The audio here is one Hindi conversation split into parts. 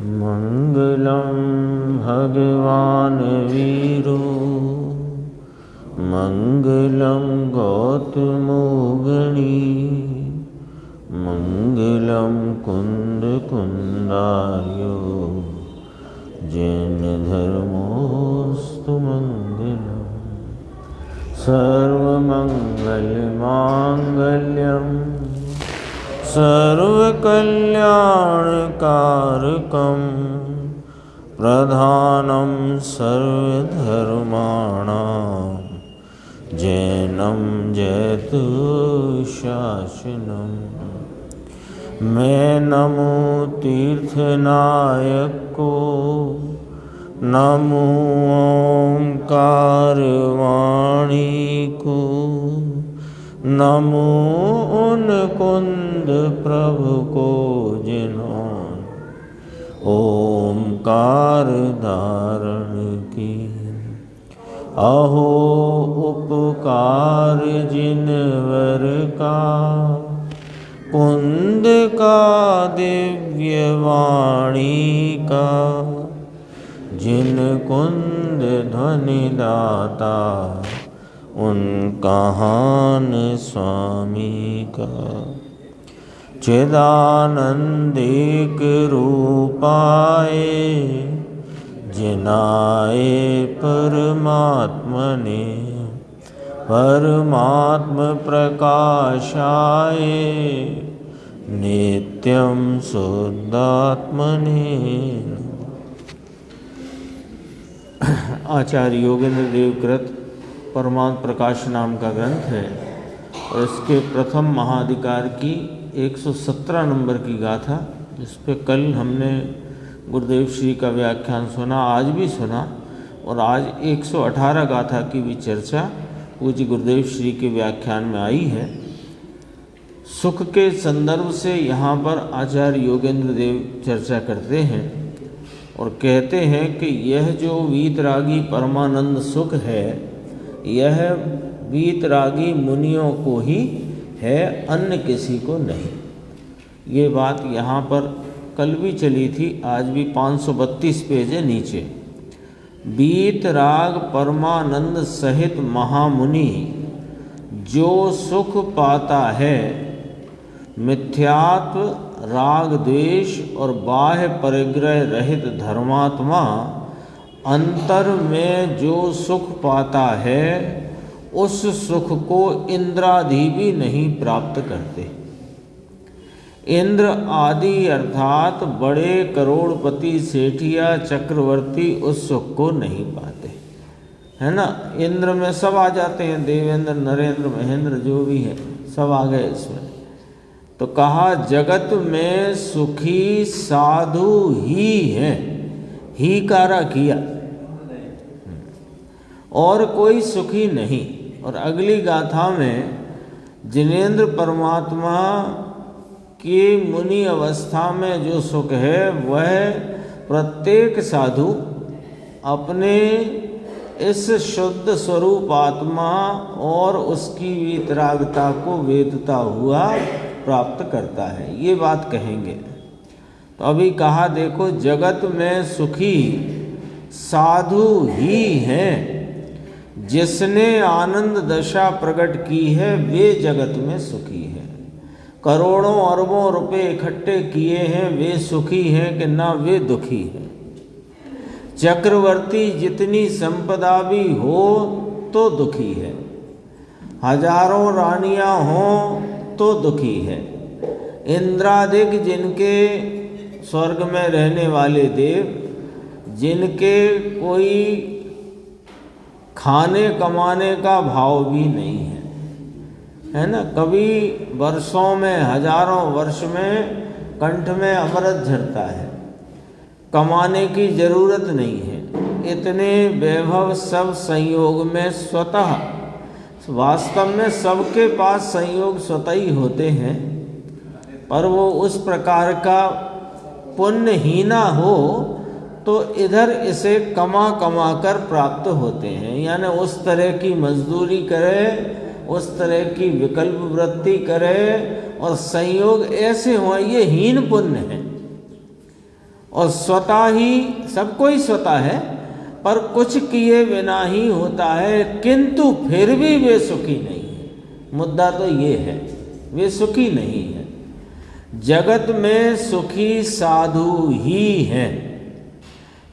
मंगलम भगवान वीरो मंगलम गौतमोगणी मंगलम कुंद कुंदार्यो जैन धर्मोस्तु मंगलम सर्वमंगल मांगल्यम सर्वकल्याणकारकं प्रधानं सर्वधर्माणां जैनं जयतु शासनम्। मैं नमो तीर्थनायक को, नमो ओंकार वाणी को, नमो उन कुंद प्रभु को जिन्होंने ओंकार धारण की। अहो उपकार जिनवर का, कुंद का दिव्य वाणी का, जिन कुंद ध्वनि दाता उन कहान स्वामी का। चिदानंदिक रूपाए जिनाए परमात्मने, परमात्म प्रकाशाए नित्यं शुद्धात्मने। आचार्य योगेंद्र देव कृत परमात्म प्रकाश नाम का ग्रंथ है और इसके प्रथम महाधिकार की 117 नंबर की गाथा, जिस पे कल हमने गुरुदेव श्री का व्याख्यान सुना, आज भी सुना, और आज 118 गाथा की भी चर्चा पूज्य गुरुदेव श्री के व्याख्यान में आई है। सुख के संदर्भ से यहाँ पर आचार्य योगेंद्र देव चर्चा करते हैं और कहते हैं कि यह जो वीतरागी परमानंद सुख है, यह वीतरागी मुनियों को ही है, अन्य किसी को नहीं। ये बात यहाँ पर कल भी चली थी, आज भी 532 पेज है नीचे। वीतराग परमानंद सहित महामुनि जो सुख पाता है, मिथ्यात्व राग द्वेष और बाह्य परिग्रह रहित धर्मात्मा अंतर में जो सुख पाता है, उस सुख को इंद्रादि भी नहीं प्राप्त करते। इंद्र आदि अर्थात बड़े करोड़पति सेठिया चक्रवर्ती उस सुख को नहीं पाते, है ना। इंद्र में सब आ जाते हैं, देवेंद्र नरेंद्र महेंद्र जो भी है सब आ गए इसमें। तो कहा जगत में सुखी साधु ही है, ही कारा किया, और कोई सुखी नहीं। और अगली गाथा में जिनेंद्र परमात्मा की मुनि अवस्था में जो सुख है, वह प्रत्येक साधु अपने इस शुद्ध स्वरूप आत्मा और उसकी वीतरागता को वेदता हुआ प्राप्त करता है। ये बात कहेंगे। तो अभी कहा देखो, जगत में सुखी साधु ही हैं, जिसने आनंद दशा प्रकट की है वे जगत में सुखी है। करोड़ों अरबों रुपए इकट्ठे किए हैं, वे सुखी हैं कि ना वे दुखी हैं। चक्रवर्ती जितनी संपदा भी हो तो दुखी है, हजारों रानियां हों तो दुखी है। इंद्रादिक जिनके स्वर्ग में रहने वाले देव, जिनके कोई खाने कमाने का भाव भी नहीं है ना। कभी वर्षों में, हजारों वर्ष में कंठ में अमृत झरता है, कमाने की जरूरत नहीं है। इतने वैभव सब संयोग में स्वतः, वास्तव में सबके पास संयोग स्वतः ही होते हैं, पर वो उस प्रकार का पुण्यहीना हो तो इधर इसे कमा कमा कर प्राप्त होते हैं। यानी उस तरह की मजदूरी करे, उस तरह की विकल्प वृत्ति करे और संयोग ऐसे हो, ये हीन पुण्य है। और स्वतः ही, सबको ही स्वतः है, पर कुछ किए बिना ही होता है, किंतु फिर भी वे सुखी नहीं है। मुद्दा तो ये है, वे सुखी नहीं है। जगत में सुखी साधु ही हैं।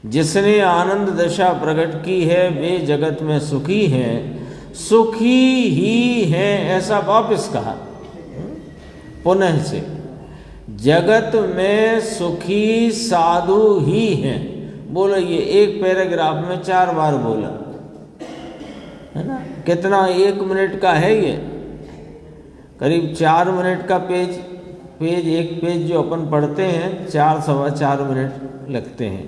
जिसने आनंद दशा प्रकट की है वे जगत में सुखी हैं, सुखी ही हैं, ऐसा वापस कहा पुनः से। जगत में सुखी साधु ही हैं, बोलो, ये एक पैराग्राफ में 4 बार बोला है ना। कितना 1 मिनट का है ये, करीब 4 मिनट का पेज एक पेज जो अपन पढ़ते हैं 4 सवा 4 मिनट लगते हैं।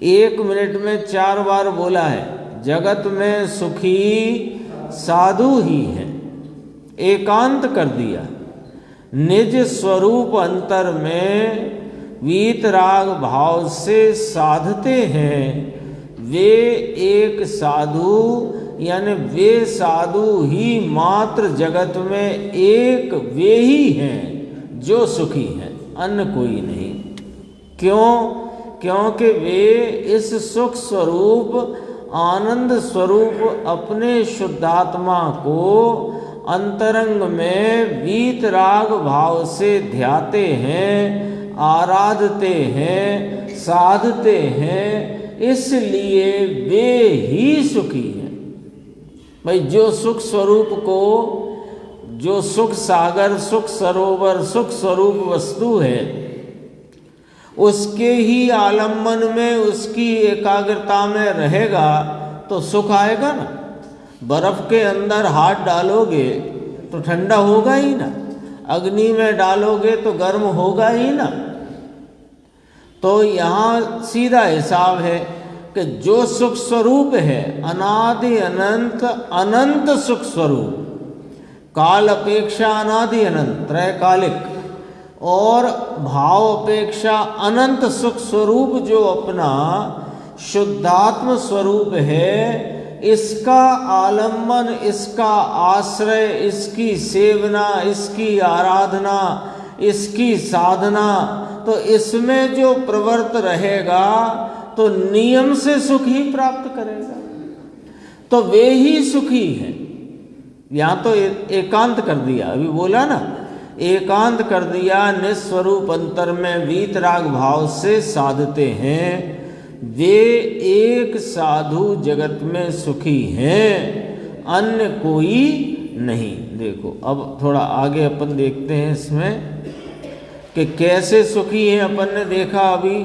1 मिनट में 4 बार बोला है जगत में सुखी साधु ही है। एकांत कर दिया, निज स्वरूप अंतर में वीतराग भाव से साधते हैं। वे एक साधु, यानी वे साधु ही मात्र जगत में एक वे ही हैं जो सुखी हैं, अन्य कोई नहीं। क्यों? क्योंकि वे इस सुख स्वरूप आनंद स्वरूप अपने शुद्धात्मा को अंतरंग में वीतराग भाव से ध्याते हैं, आराधते हैं, साधते हैं, इसलिए वे ही सुखी हैं। भाई, जो सुख स्वरूप को, जो सुख सागर, सुख सरोवर, सुख स्वरूप वस्तु है, उसके ही आलम्बन में, उसकी एकाग्रता में रहेगा तो सुख आएगा ना। बर्फ के अंदर हाथ डालोगे तो ठंडा होगा ही ना, अग्नि में डालोगे तो गर्म होगा ही ना। तो यहाँ सीधा हिसाब है कि जो सुख स्वरूप है, अनादि अनंत अनंत सुख स्वरूप, काल अपेक्षा अनादि अनंत त्रैकालिक, और भाव अपेक्षा अनंत सुख स्वरूप जो अपना शुद्धात्म स्वरूप है, इसका आलम्बन, इसका आश्रय, इसकी सेवना, इसकी आराधना, इसकी साधना, तो इसमें जो प्रवृत्त रहेगा तो नियम से सुख ही प्राप्त करेगा। तो वे ही सुखी हैं। यहाँ तो एकांत कर दिया, अभी बोला ना, एकांत कर दिया, निस्वरूप अंतर में वीतराग भाव से साधते हैं। वे एक साधु जगत में सुखी हैं, अन्य कोई नहीं। देखो, अब थोड़ा आगे अपन देखते हैं इसमें कि कैसे सुखी हैं। अपन ने देखा अभी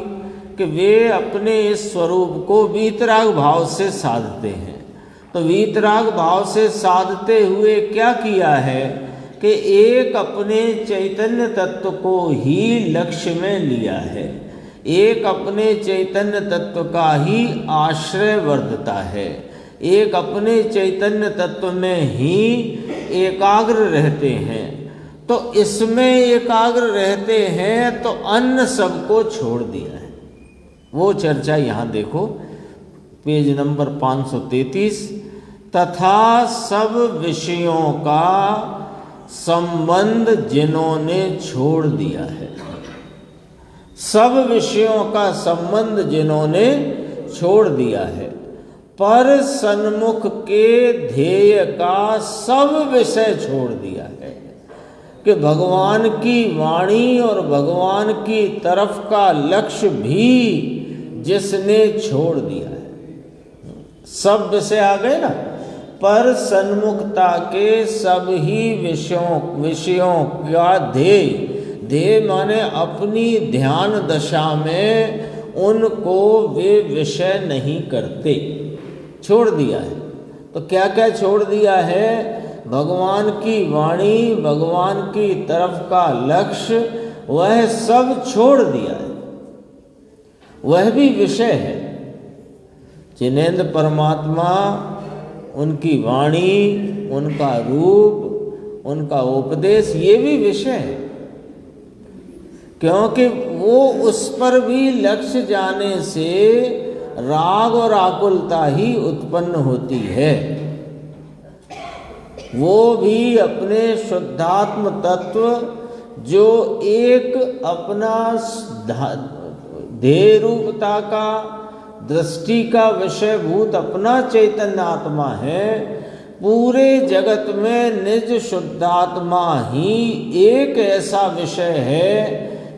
कि वे अपने इस स्वरूप को वीतराग भाव से साधते हैं। तो वीतराग भाव से साधते हुए क्या किया है कि एक अपने चैतन्य तत्व को ही लक्ष्य में लिया है, एक अपने चैतन्य तत्व का ही आश्रय वर्तता है, एक अपने चैतन्य तत्व में ही एकाग्र रहते हैं। तो इसमें एकाग्र रहते हैं तो अन्य सबको छोड़ दिया है। वो चर्चा यहाँ देखो, पेज नंबर 533। तथा सब विषयों का संबंध जिन्होंने छोड़ दिया है, सब विषयों का संबंध जिन्होंने छोड़ दिया है, पर सन्मुख के ध्येय का सब विषय छोड़ दिया है। कि भगवान की वाणी और भगवान की तरफ का लक्ष्य भी जिसने छोड़ दिया है, सब विषय आ गए ना, पर सन्मुखता के सब ही विषयों का ध्येय माने अपनी ध्यान दशा में उनको वे विषय नहीं करते, छोड़ दिया है। तो क्या क्या छोड़ दिया है? भगवान की वाणी, भगवान की तरफ का लक्ष्य, वह सब छोड़ दिया है। वह भी विषय है। जिनेंद्र परमात्मा, उनकी वाणी, उनका रूप, उनका उपदेश, ये भी विषय है, क्योंकि वो उस पर भी लक्ष्य जाने से राग और आकुलता ही उत्पन्न होती है। वो भी अपने शुद्धात्म तत्व जो एक अपना ध्येय रूपता का, दृष्टि का विषयभूत अपना चैतन्य आत्मा है। पूरे जगत में निज शुद्धात्मा ही एक ऐसा विषय है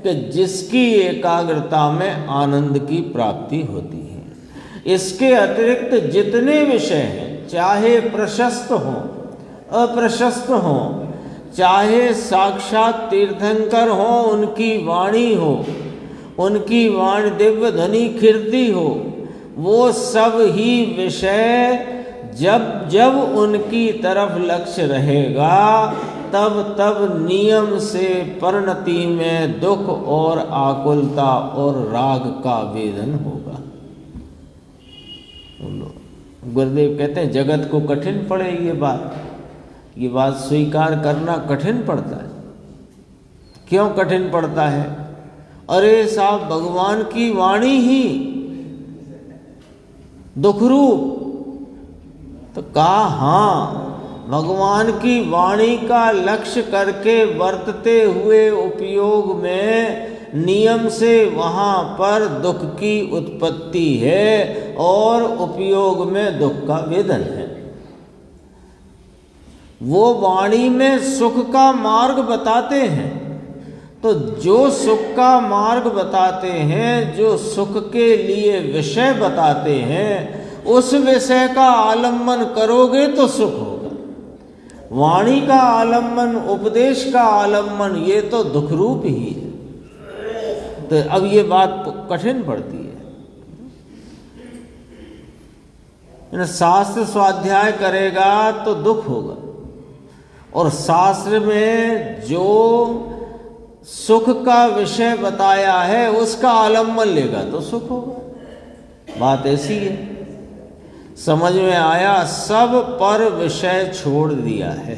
कि जिसकी एकाग्रता में आनंद की प्राप्ति होती है। इसके अतिरिक्त जितने विषय हैं, चाहे प्रशस्त हों अप्रशस्त हों, चाहे साक्षात तीर्थंकर हों, उनकी वाणी हो, उनकी वाणी दिव्य ध्वनि खिरती हो, वो सब ही विषय जब जब उनकी तरफ लक्ष्य रहेगा तब तब नियम से परिणति में दुख और आकुलता और राग का वेदन होगा। गुरुदेव कहते हैं जगत को कठिन पड़े ये बात स्वीकार करना कठिन पड़ता है। क्यों कठिन पड़ता है? अरे साहब, भगवान की वाणी ही दुखरूप। तो कहा हाँ, भगवान की वाणी का लक्ष्य करके वर्तते हुए उपयोग में नियम से वहाँ पर दुख की उत्पत्ति है और उपयोग में दुख का वेदन है। वो वाणी में सुख का मार्ग बताते हैं, तो जो सुख का मार्ग बताते हैं, जो सुख के लिए विषय बताते हैं, उस विषय का आलम्बन करोगे तो सुख होगा। वाणी का आलम्बन, उपदेश का आलम्बन, ये तो दुख रूप ही है। तो अब ये बात कठिन पड़ती है। शास्त्र स्वाध्याय करेगा तो दुख होगा, और शास्त्र में जो सुख का विषय बताया है उसका आलम्बन लेगा तो सुख होगा। बात ऐसी है। समझ में आया? सब पर विषय छोड़ दिया है।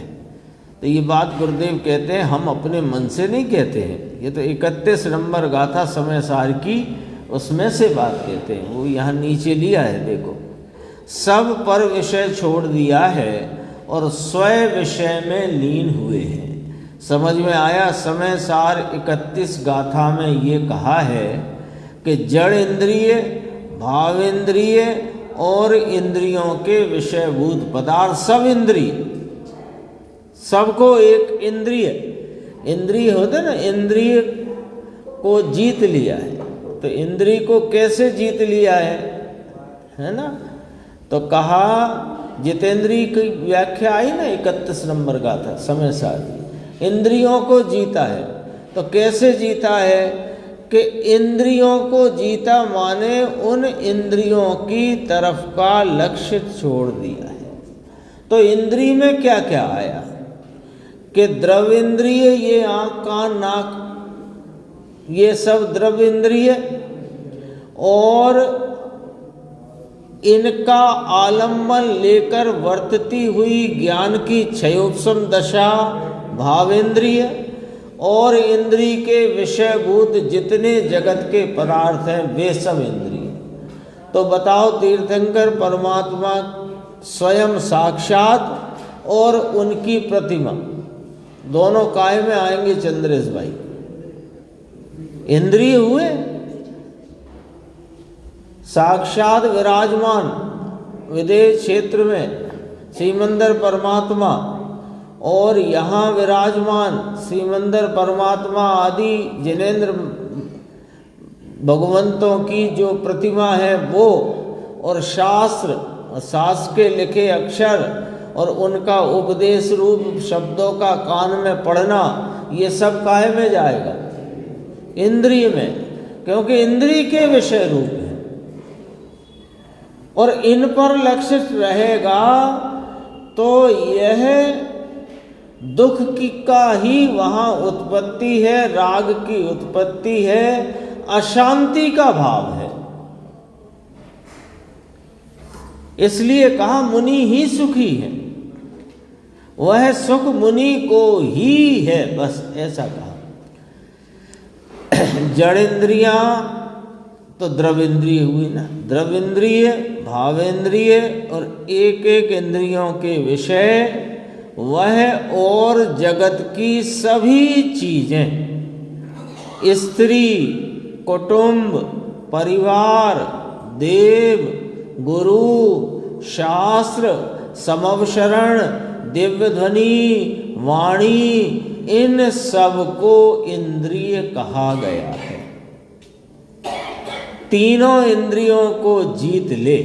तो ये बात गुरुदेव कहते हैं, हम अपने मन से नहीं कहते हैं। ये तो 31 नंबर गाथा समय सार की, उसमें से बात कहते हैं। वो यहाँ नीचे लिया है, देखो। सब पर विषय छोड़ दिया है और स्वयं विषय में लीन हुए हैं। समझ में आया? समय सार 31 गाथा में ये कहा है कि जड़ इंद्रिय, भावेंद्रिय और इंद्रियों के विषयभूत पदार्थ, सब इंद्रिय, सबको एक इंद्रिय होते ना, इंद्रिय को जीत लिया है। तो इंद्रिय को कैसे जीत लिया है ना? तो कहा, जितेंद्रिय की व्याख्या आई ना 31 नंबर का था समय साथ, इंद्रियों को जीता है। तो कैसे जीता है कि इंद्रियों को जीता माने उन इंद्रियों की तरफ का लक्ष्य छोड़ दिया है। तो इंद्रिय में क्या क्या आया कि द्रव्य इंद्रिय, ये आँख कान नाक, ये सब द्रव्य इंद्रिय, और इनका आलम्बन लेकर वर्तती हुई ज्ञान की क्षयोपशम दशा भावेंद्रिय, और इंद्रिय के विषयभूत जितने जगत के पदार्थ हैं वे सब इंद्रिय। तो बताओ, तीर्थंकर परमात्मा स्वयं साक्षात और उनकी प्रतिमा दोनों काय में आएंगे चंद्रेश भाई? इंद्रिय हुए, साक्षात विराजमान विदेश क्षेत्र में श्रीमंदर परमात्मा, और यहाँ विराजमान श्रीमंदर परमात्मा आदि जिनेंद्र भगवंतों की जो प्रतिमा है वो, और शास्त्र के लिखे अक्षर और उनका उपदेश रूप शब्दों का कान में पढ़ना, ये सब काहे में जाएगा? इंद्रिय में, क्योंकि इंद्रिय के विषय रूप है और इन पर लक्ष्य रहेगा तो यह दुख की का ही वहाँ उत्पत्ति है, राग की उत्पत्ति है, अशांति का भाव है। इसलिए कहा मुनि ही सुखी है, वह सुख मुनि को ही है, बस ऐसा कहा। जड़ इंद्रियां तो द्रव्येंद्रिय हुई ना, द्रव्येंद्रिय, भावेंद्रिय और एक एक इंद्रियों के विषय वह, और जगत की सभी चीजें, स्त्री, कुटुंब, परिवार, देव, गुरु, शास्त्र, समवशरण, दिव्य ध्वनि, वाणी, इन सब को इंद्रिय कहा गया है। तीनों इंद्रियों को जीत ले,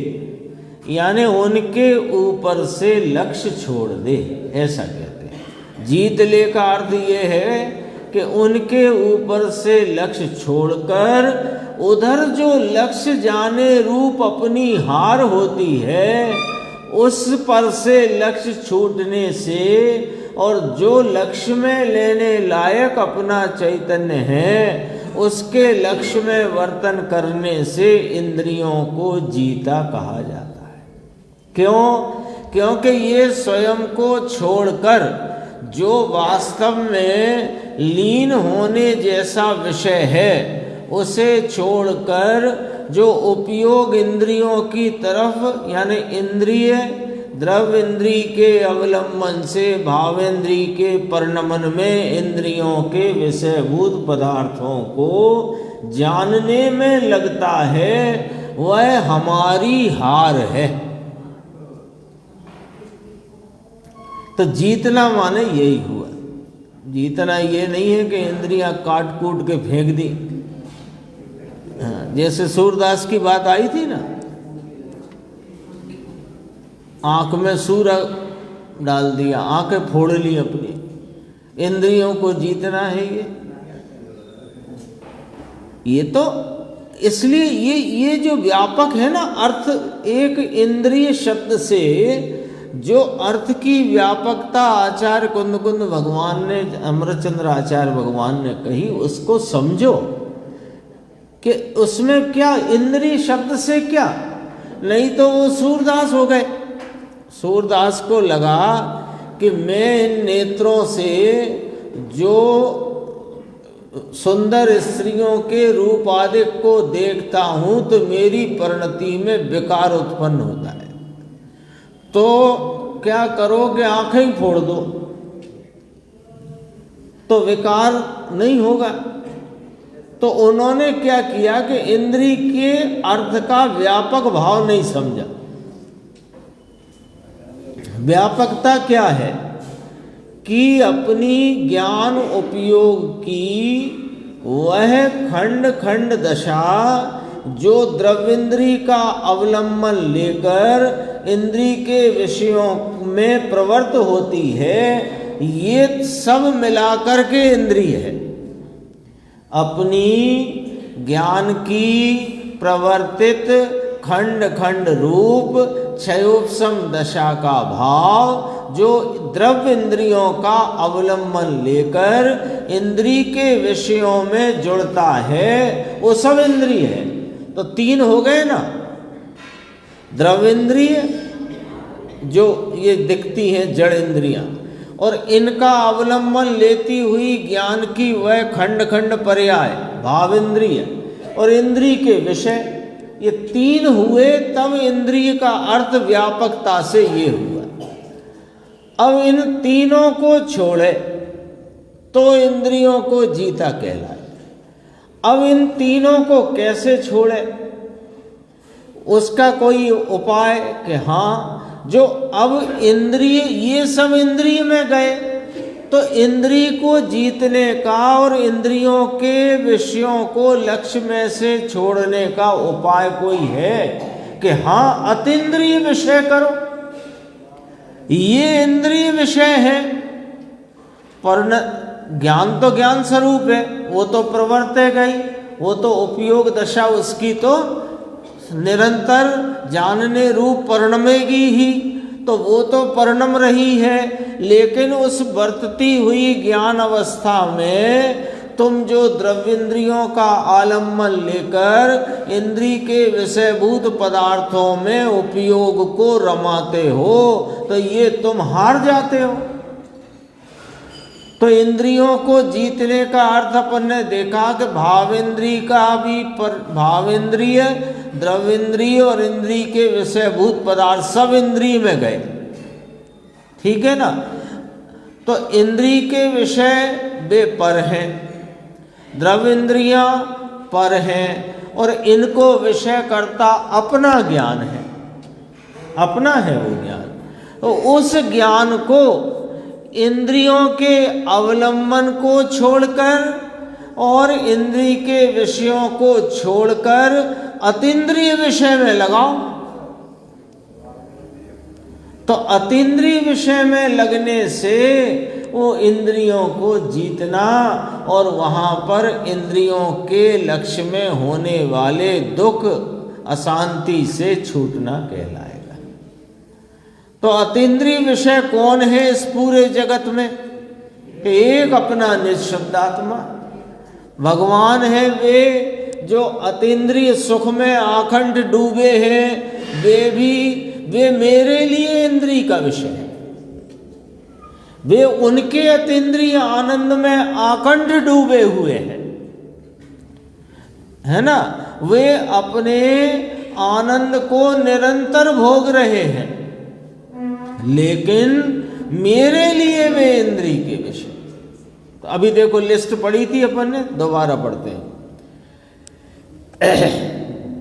यानी उनके ऊपर से लक्ष्य छोड़ दे, ऐसा कहते हैं। जीत ले का अर्थ ये है कि उनके ऊपर से लक्ष्य छोड़कर उधर जो लक्ष्य जाने रूप अपनी हार होती है, उस पर से लक्ष्य छूटने से और जो लक्ष्य में लेने लायक अपना चैतन्य है, उसके लक्ष्य में वर्तन करने से इंद्रियों को जीता कहा जाता है। क्यों? क्योंकि ये स्वयं को छोड़कर जो वास्तव में लीन होने जैसा विषय है, उसे छोड़कर जो उपयोग इंद्रियों की तरफ, यानी इंद्रिय द्रव्य इंद्रिय के अवलंबन से भावेंद्रिय के परिणमन में इंद्रियों के विषयभूत पदार्थों को जानने में लगता है, वह हमारी हार है। तो जीतना माने यही हुआ। जीतना ये नहीं है कि इंद्रियां काट कूट के फेंक दी। जैसे सूरदास की बात आई थी ना, आंख में सूर डाल दिया, आंखें फोड़ ली अपनी। इंद्रियों को जीतना है ये तो इसलिए ये जो व्यापक है ना अर्थ, एक इंद्रिय शब्द से जो अर्थ की व्यापकता आचार्य कुंद कुंद भगवान ने, अमृतचंद्र आचार्य भगवान ने कही, उसको समझो कि उसमें क्या इंद्रिय शब्द से क्या, नहीं तो वो सूरदास हो गए। सूरदास को लगा कि मैं इन नेत्रों से जो सुंदर स्त्रियों के रूप आदि को देखता हूं तो मेरी परिणति में विकार उत्पन्न होता है, तो क्या करोगे? आंखें ही फोड़ दो तो विकार नहीं होगा। तो उन्होंने क्या किया कि इंद्रिय के अर्थ का व्यापक भाव नहीं समझा। व्यापकता क्या है कि अपनी ज्ञान उपयोग की वह खंड खंड दशा जो द्रव्येंद्रिय का अवलंबन लेकर इंद्रिय के विषयों में प्रवृत्त होती है, ये सब मिलाकर के इंद्रिय है। अपनी ज्ञान की प्रवर्तित खंड खंड रूप क्षयोपशम दशा का भाव जो द्रव्य इंद्रियों का अवलंबन लेकर इंद्रिय के विषयों में जुड़ता है, वो सब इंद्रिय है। तो तीन हो गए ना, द्रव्य इंद्रिय जो ये दिखती हैं जड़ इंद्रियां, और इनका अवलंबन लेती हुई ज्ञान की वह खंड खंड पर्याय भाव इंद्रिय और इंद्रिय के विषय, ये तीन हुए, तब इंद्रिय का अर्थ व्यापकता से ये हुआ। अब इन तीनों को छोड़े तो इंद्रियों को जीता कहलाए। अब इन तीनों को कैसे छोड़े? उसका कोई उपाय कि हाँ, जो अब इंद्रिय, ये सब इंद्रिय में गए, तो इंद्रिय को जीतने का और इंद्रियों के विषयों को लक्ष्य में से छोड़ने का उपाय कोई है कि हाँ, अतीन्द्रिय विषय करो। ये इंद्रिय विषय है, पर ज्ञान तो ज्ञान स्वरूप है, वो तो प्रवर्ते गई, वो तो उपयोग दशा उसकी तो निरंतर जानने रूप परिणमेगी ही, तो वो तो परिणम रही है। लेकिन उस वर्तती हुई ज्ञान अवस्था में तुम जो द्रव्येंद्रियों का आलम्बन लेकर इंद्रिय के विषयभूत पदार्थों में उपयोग को रमाते हो, तो ये तुम हार जाते हो। तो इंद्रियों को जीतने का अर्थ अपन ने देखा कि भावेंद्रिय का भी भावेंद्रिय, द्रव्येंद्रिय और इंद्रिय के विषयभूत पदार्थ सब इंद्रिय में गए, ठीक है ना। तो इंद्रिय के विषय वे पर हैं, द्रव्येंद्रियां पर हैं, और इनको विषय करता अपना ज्ञान है, अपना है वो ज्ञान। तो उस ज्ञान को इंद्रियों के अवलंबन को छोड़कर और इंद्रिय के विषयों को छोड़कर अतीन्द्रिय विषय में लगाओ। तो अतीन्द्रिय विषय में लगने से वो इंद्रियों को जीतना और वहाँ पर इंद्रियों के लक्ष्य में होने वाले दुख अशांति से छूटना कहलाएगा। तो अतीन्द्रिय विषय कौन है इस पूरे जगत में? एक अपना निःशब्दात्मा भगवान है। वे जो अतीन्द्रिय सुख में आखंड डूबे हैं, वे मेरे लिए इंद्रिय का विषय है। वे उनके अतीन्द्रिय आनंद में आखंड डूबे हुए हैं, है ना। वे अपने आनंद को निरंतर भोग रहे हैं, लेकिन मेरे लिए वे इंद्रिय के विषय। तो अभी देखो लिस्ट पढ़ी थी अपन ने, दोबारा पढ़ते हैं।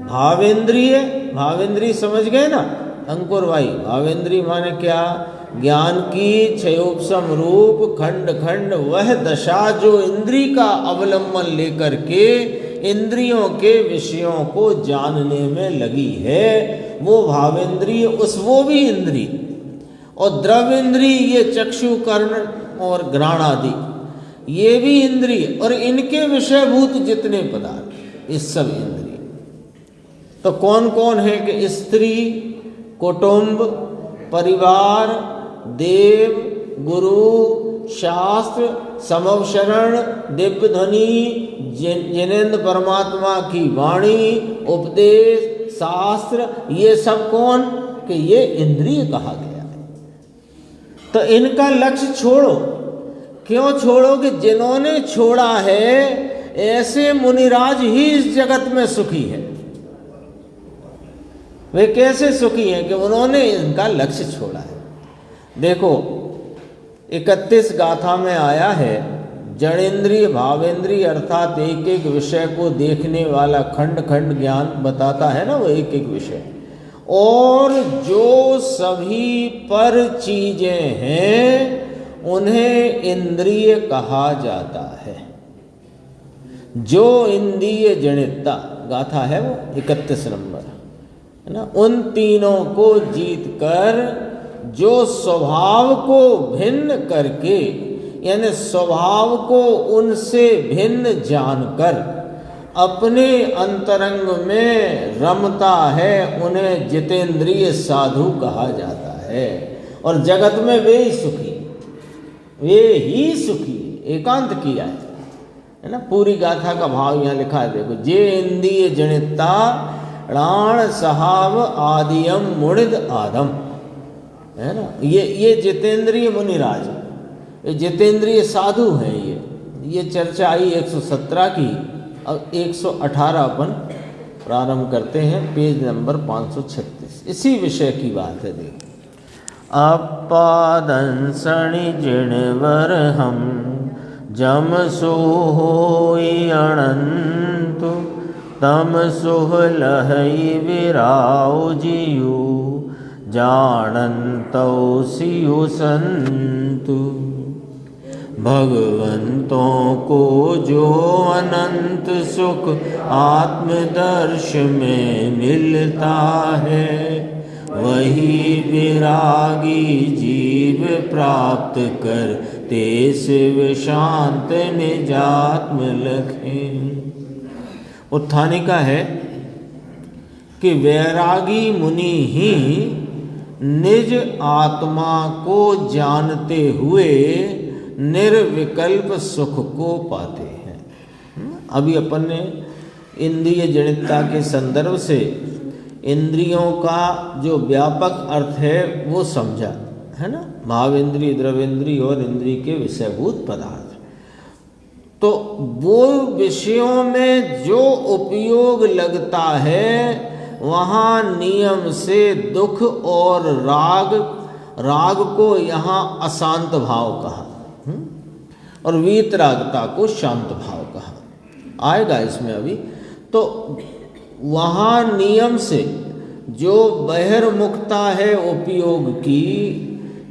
भावेंद्रिय, भावेंद्रिय समझ गए ना अंकुर भाई? भावेंद्रिय माने क्या? ज्ञान की क्षयोपम रूप खंड खंड वह दशा जो इंद्रिय का अवलंबन लेकर के इंद्रियों के विषयों को जानने में लगी है, वो भावेंद्रिय। वो भी इंद्रिय। और द्रव्येंद्रिय, ये चक्षु कर्ण और घ्राण आदि, ये भी इंद्रिय। और इनके विषयभूत जितने पदार्थ, ये सब इंद्रिय। तो कौन कौन है कि स्त्री, कुटुंब, परिवार, देव, गुरु, शास्त्र, समवशरण, दिव्य ध्वनि, जिनेन्द्र परमात्मा की वाणी, उपदेश, शास्त्र, ये सब कौन? कि ये इंद्रिय कहा गया है। तो इनका लक्ष्य छोड़ो। क्यों छोड़ो? कि जिन्होंने छोड़ा है ऐसे मुनिराज ही इस जगत में सुखी है। वे कैसे सुखी हैं? कि उन्होंने इनका लक्ष्य छोड़ा है। देखो 31 गाथा में आया है, जड़ेंद्रिय भावेंद्रिय अर्थात एक एक विषय को देखने वाला खंड खंड ज्ञान बताता है ना, वो एक एक विषय। और जो सभी पर चीजें हैं उन्हें इंद्रिय कहा जाता है। जो इंद्रिय जनिता गाथा है वो 31 नंबर है ना। उन तीनों को जीत कर जो स्वभाव को भिन्न करके, यानी स्वभाव को उनसे भिन्न जानकर अपने अंतरंग में रमता है, उन्हें जितेंद्रिय साधु कहा जाता है। और जगत में वे ही सुखी, वे ही सुखी। एकांत किया है ना। पूरी गाथा का भाव यहाँ लिखा है, देखो। जे इंद्रिय जनिता राण सहाव आदियम मुणिद आदम, है ना। ये जितेंद्रिय मुनिराज, ये जितेंद्रिय साधु हैं। ये चर्चा आई 117 की। अब 118 अपन प्रारंभ करते हैं, पेज नंबर 536। इसी विषय की बात है। देखो, अपादंसणि जिणवर हम जम सोई अनंतु तम सुह लहई विराउ जियु जानंतो सियु संतु। भगवंतों को जो अनंत सुख आत्मदर्श में मिलता है, वही विरागी जीव प्राप्त करते शिव शांत निजात्म लखें। उत्थानिका है कि वैरागी मुनि ही निज आत्मा को जानते हुए निर्विकल्प सुख को पाते हैं। अभी अपन ने इंद्रिय जनिता के संदर्भ से इंद्रियों का जो व्यापक अर्थ है वो समझा है ना। भावेंद्रिय, द्रवेंद्रिय और इंद्रिय के विषयभूत पदार्थ। तो वो विषयों में जो उपयोग लगता है वहाँ नियम से दुख और राग को यहाँ अशांत भाव कहा और वीतरागता को शांत भाव कहा। आएगा इसमें अभी। तो वहाँ नियम से जो बहिर्मुखता है उपयोग की,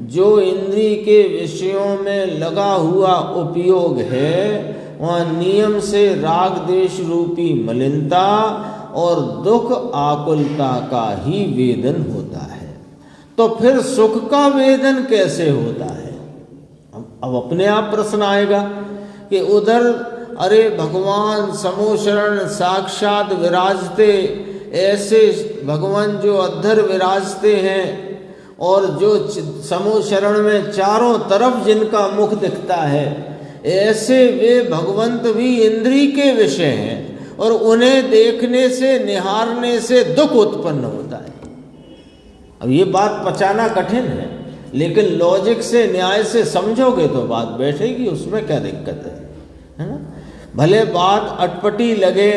जो इंद्रिय के विषयों में लगा हुआ उपयोग है, वहाँ नियम से राग द्वेष रूपी मलिनता और दुख आकुलता का ही वेदन होता है। तो फिर सुख का वेदन कैसे होता है? अब अपने आप प्रश्न आएगा कि उधर अरे भगवान समोशरण साक्षात विराजते, ऐसे भगवान जो अद्धर विराजते हैं और जो समोशरण में चारों तरफ जिनका मुख दिखता है, ऐसे वे भगवंत भी इंद्रिय के विषय हैं और उन्हें देखने से निहारने से दुख उत्पन्न होता है। अब ये बात पचाना कठिन है, लेकिन लॉजिक से न्याय से समझोगे तो बात बैठेगी, उसमें क्या दिक्कत है ना? भले बात अटपटी लगे,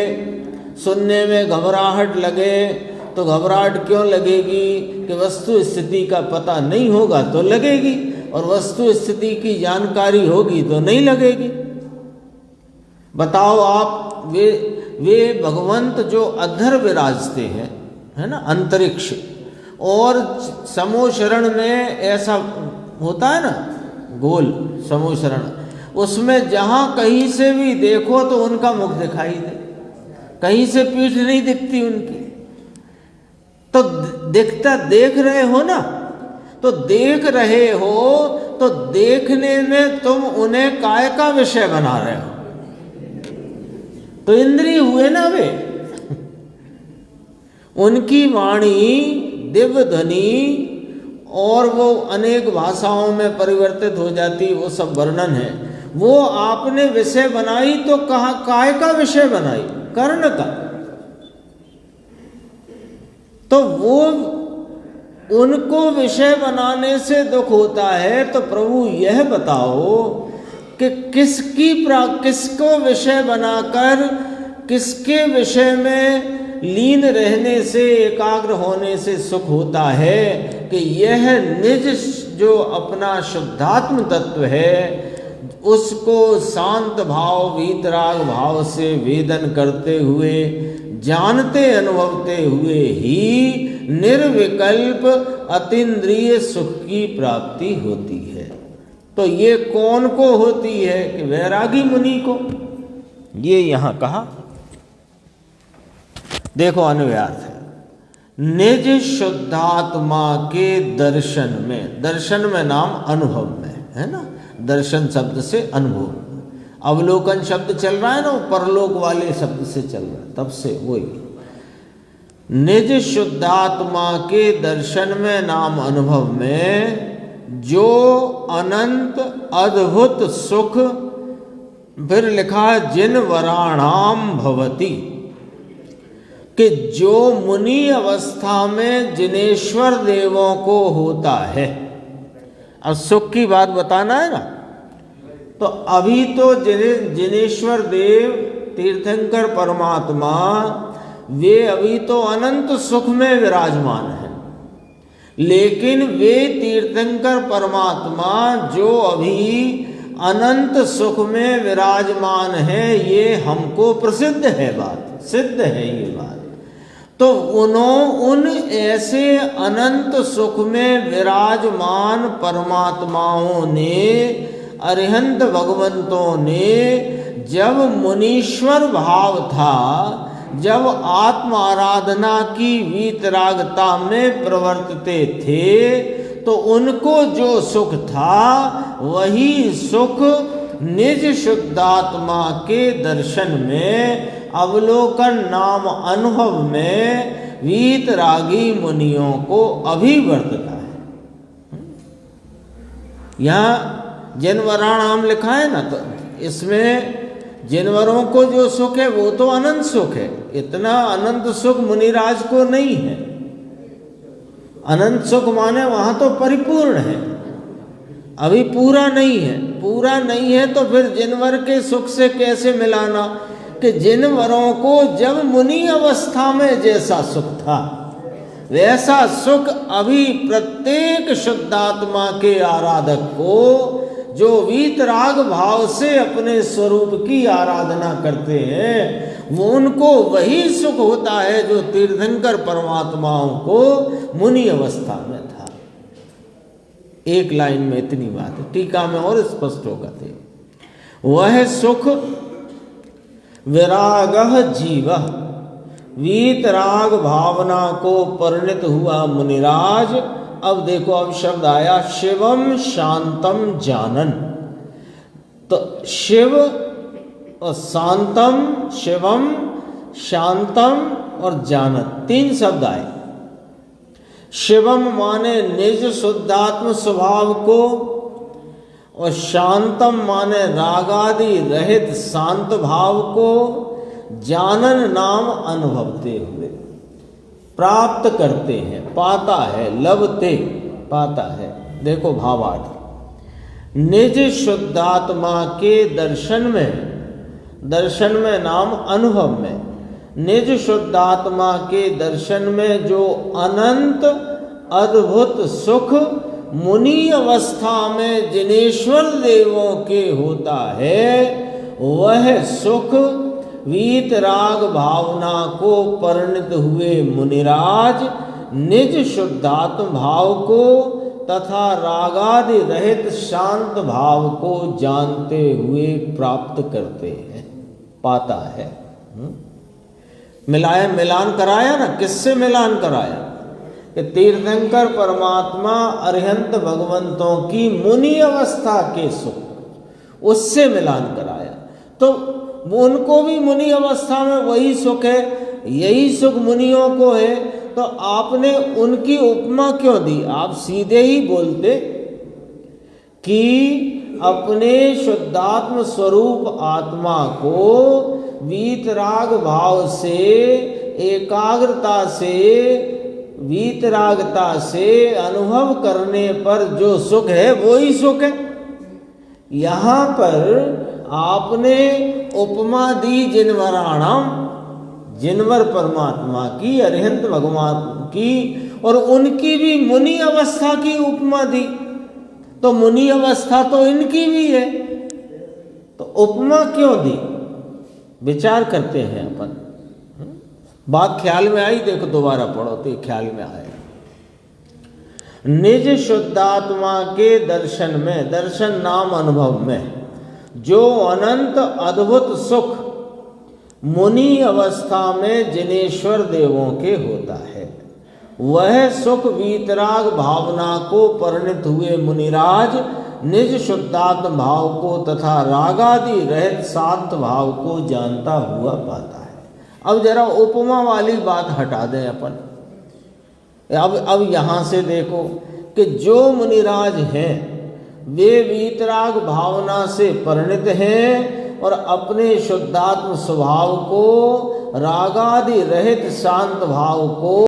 सुनने में घबराहट लगे, तो घबराहट क्यों लगेगी कि वस्तु स्थिति का पता नहीं होगा तो लगेगी, और वस्तु स्थिति की जानकारी होगी तो नहीं लगेगी। बताओ आप, वे भगवंत जो अधर विराजते हैं, है ना, अंतरिक्ष, और समोशरण में ऐसा होता है ना, गोल समोशरण, उसमें जहाँ कहीं से भी देखो तो उनका मुख दिखाई दे, कहीं से पीठ नहीं दिखती उनकी, तो दिखता देख रहे हो ना, तो देख रहे हो तो देखने में तुम उन्हें काय का विषय बना रहे हो, तो इंद्रिय हुए ना वे। उनकी वाणी दिव्य ध्वनि और वो अनेक भाषाओं में परिवर्तित हो जाती, वो सब वर्णन है। वो आपने विषय बनाई तो कहा काय का विषय बनाई? कर्ण का। तो वो उनको विषय बनाने से दुख होता है। तो प्रभु यह बताओ कि किसको विषय बनाकर किसके विषय में लीन रहने से, एकाग्र होने से सुख होता है कि यह निज जो अपना शुद्धात्म तत्व है उसको शांत भाव वीतराग भाव से वेदन करते हुए, जानते अनुभवते हुए ही निर्विकल्प अतीन्द्रिय सुख की प्राप्ति होती है। तो ये कौन को होती है? कि वैरागी मुनि को। ये यहाँ कहा, देखो अन्वयार्थ है, निज शुद्धात्मा के दर्शन में, दर्शन में नाम अनुभव में है ना, दर्शन शब्द से अनुभव, अवलोकन शब्द चल रहा है ना, वो परलोक वाले शब्द से चल रहा है, तब से वही निज शुद्धात्मा के दर्शन में नाम अनुभव में जो अनंत अद्भुत सुख, फिर लिखा है जिन वराणाम भवती, कि जो मुनि अवस्था में जिनेश्वर देवों को होता है। अब सुख की बात बताना है ना, तो अभी तो जिनेश्वर देव तीर्थंकर परमात्मा वे अभी तो अनंत सुख में विराजमान हैं, लेकिन वे तीर्थंकर परमात्मा जो अभी अनंत सुख में विराजमान है, ये हमको प्रसिद्ध है, बात सिद्ध है ये बात। तो उन ऐसे अनंत सुख में विराजमान परमात्माओं ने, अरिहंत भगवंतों ने जब मुनीश्वर भाव था, जब आत्म आराधना की वीतरागता में प्रवर्तते थे, तो उनको जो सुख था वही सुख निज शुद्धात्मा के दर्शन में, अवलोकन नाम अनुभव में वीतरागी मुनियों को अभिवर्तता है। यहाँ जिनवराणाम लिखा है ना, तो इसमें जिनवरों को जो सुख है वो तो अनंत सुख है। इतना अनंत सुख मुनिराज को नहीं है। अनंत सुख माने वहां तो परिपूर्ण है, अभी पूरा नहीं है। पूरा नहीं है तो फिर जिनवर के सुख से कैसे मिलाना? कि जिनवरों को जब मुनि अवस्था में जैसा सुख था वैसा सुख अभी प्रत्येक शुद्धात्मा के आराधक को, जो वीतराग भाव से अपने स्वरूप की आराधना करते हैं वो उनको वही सुख होता है जो तीर्थंकर परमात्माओं को मुनि अवस्था में था। एक लाइन में इतनी बात है, टीका में और स्पष्ट होगा थे। वह सुख विरागः जीव वीतराग भावना को परिणत हुआ मुनिराज। अब देखो, अब शब्द आया शिवम शांतम जानन। तो शिव और शांतम, शिवम शांतम और जानन, तीन शब्द आए। शिवम माने निज शुद्धात्म स्वभाव को, और शांतम माने रागादि रहित शांत भाव को, जानन नाम अनुभवते हुए प्राप्त करते हैं, पाता है, लभते पाता है। देखो भावार्थ, निज शुद्धात्मा के दर्शन में नाम अनुभव में, निज शुद्धात्मा के दर्शन में जो अनंत अद्भुत सुख मुनि अवस्था में जिनेश्वर देवों के होता है, वह सुख वीतराग भावना को परिणत हुए मुनिराज निज शुद्धात्म भाव को तथा रागादि रहित शांत भाव को जानते हुए प्राप्त करते हैं, पाता है। मिलान कराया ना, किससे मिलान कराया कि तीर्थंकर परमात्मा अरिहंत भगवंतों की मुनि अवस्था के सुख, उससे मिलान कराया। तो उनको भी मुनि अवस्था में वही सुख है, यही सुख मुनियों को है, तो आपने उनकी उपमा क्यों दी? आप सीधे ही बोलते कि अपने शुद्धात्म स्वरूप आत्मा को वीतराग भाव से, एकाग्रता से, वीतरागता से अनुभव करने पर जो सुख है वो ही सुख है। यहाँ पर आपने उपमा दी जिनवराणाम, जिनवर परमात्मा की, अरिहंत भगवान की, और उनकी भी मुनि अवस्था की उपमा दी। तो मुनि अवस्था तो इनकी भी है, तो उपमा क्यों दी? विचार करते हैं अपन। बात ख्याल में आई? देखो दोबारा पढ़ो तो ख्याल में आएगा। निज शुद्धात्मा के दर्शन में, दर्शन नाम अनुभव में जो अनंत अद्भुत सुख मुनि अवस्था में जिनेश्वर देवों के होता है, वह सुख वीतराग भावना को परिणत हुए मुनिराज निज शुद्धात्म भाव को तथा रागादि रहित शांत भाव को जानता हुआ पाता है। अब जरा उपमा वाली बात हटा दें अपन। अब यहाँ से देखो कि जो मुनिराज हैं वे वीतराग भावना से परिणित हैं और अपने शुद्धात्म स्वभाव को, रागादि रहित शांत भाव को